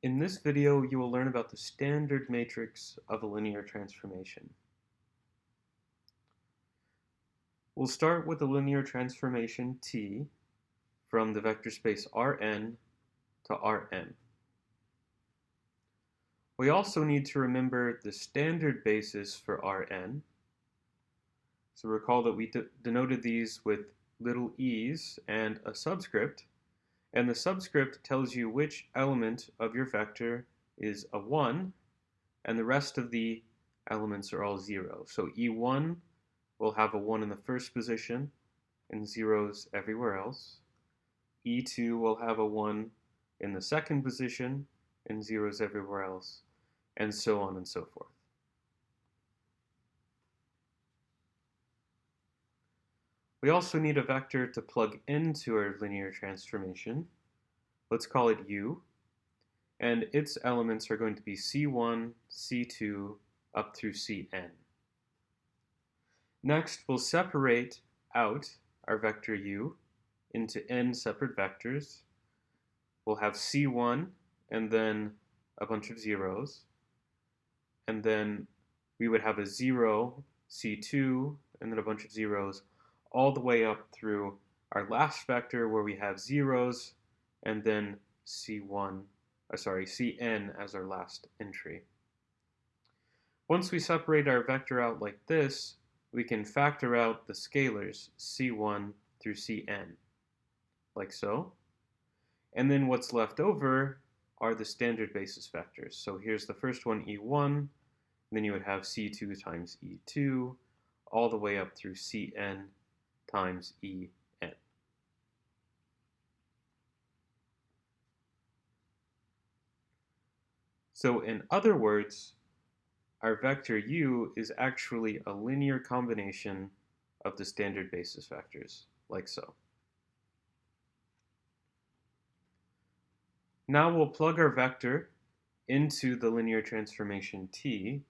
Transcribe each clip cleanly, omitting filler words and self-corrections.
In this video, you will learn about the standard matrix of a linear transformation. We'll start with the linear transformation T from the vector space Rn to Rm. We also need to remember the standard basis for Rn. So recall that we denoted these with little e's and a subscript, and the subscript tells you which element of your vector is a 1, and the rest of the elements are all 0. So E1 will have a 1 in the first position and zeros everywhere else. E2 will have a 1 in the second position and zeros everywhere else, and so on and so forth. We also need a vector to plug into our linear transformation. Let's call it U, and its elements are going to be C1, C2, up through Cn. Next, we'll separate out our vector U into n separate vectors. We'll have C1 and then a bunch of zeros, and then we would have a 0, C2, and then a bunch of zeros, all the way up through our last vector where we have zeros, and then Cn as our last entry. Once we separate our vector out like this, we can factor out the scalars C1 through Cn, like so. And then what's left over are the standard basis vectors. So here's the first one, E1, then you would have C2 times E2, all the way up through Cn times En. So in other words, our vector U is actually a linear combination of the standard basis vectors, like so. Now we'll plug our vector into the linear transformation T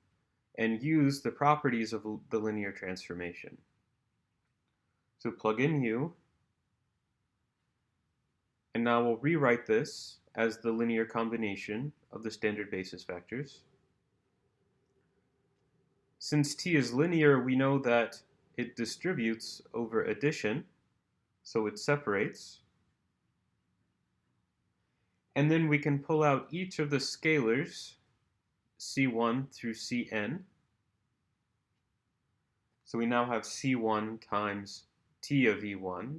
and use the properties of the linear transformation. So plug in U, and now we'll rewrite this as the linear combination of the standard basis vectors. Since T is linear, we know that it distributes over addition, so it separates. And then we can pull out each of the scalars, C1 through Cn. So we now have C1 times T of E1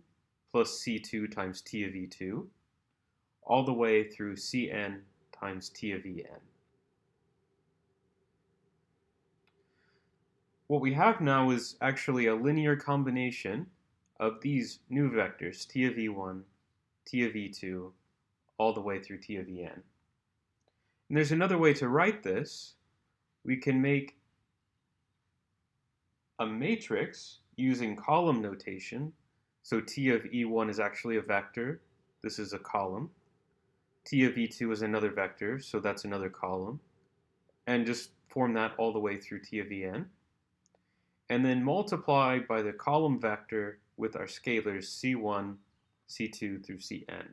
plus C2 times T of E2, all the way through Cn times T of En. What we have now is actually a linear combination of these new vectors, T of E1, T of E2, all the way through T of En. And there's another way to write this. We can make a matrix using column notation. So T of E1 is actually a vector. This is a column. T of E2 is another vector, so that's another column. And just form that all the way through T of En. And then multiply by the column vector with our scalars C1, C2 through Cn.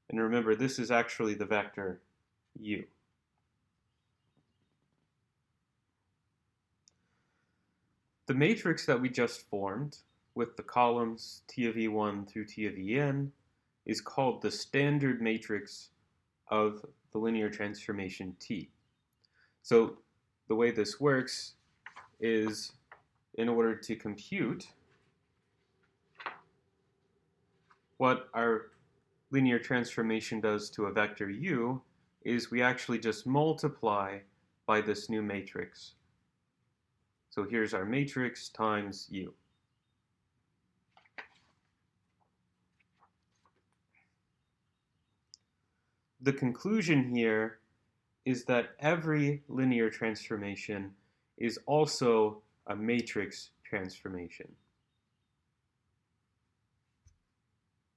And remember, this is actually the vector U. The matrix that we just formed with the columns T of E1 through T of En is called the standard matrix of the linear transformation T. So the way this works is, in order to compute what our linear transformation does to a vector U, is we actually just multiply by this new matrix. So here's our matrix times U. The conclusion here is that every linear transformation is also a matrix transformation.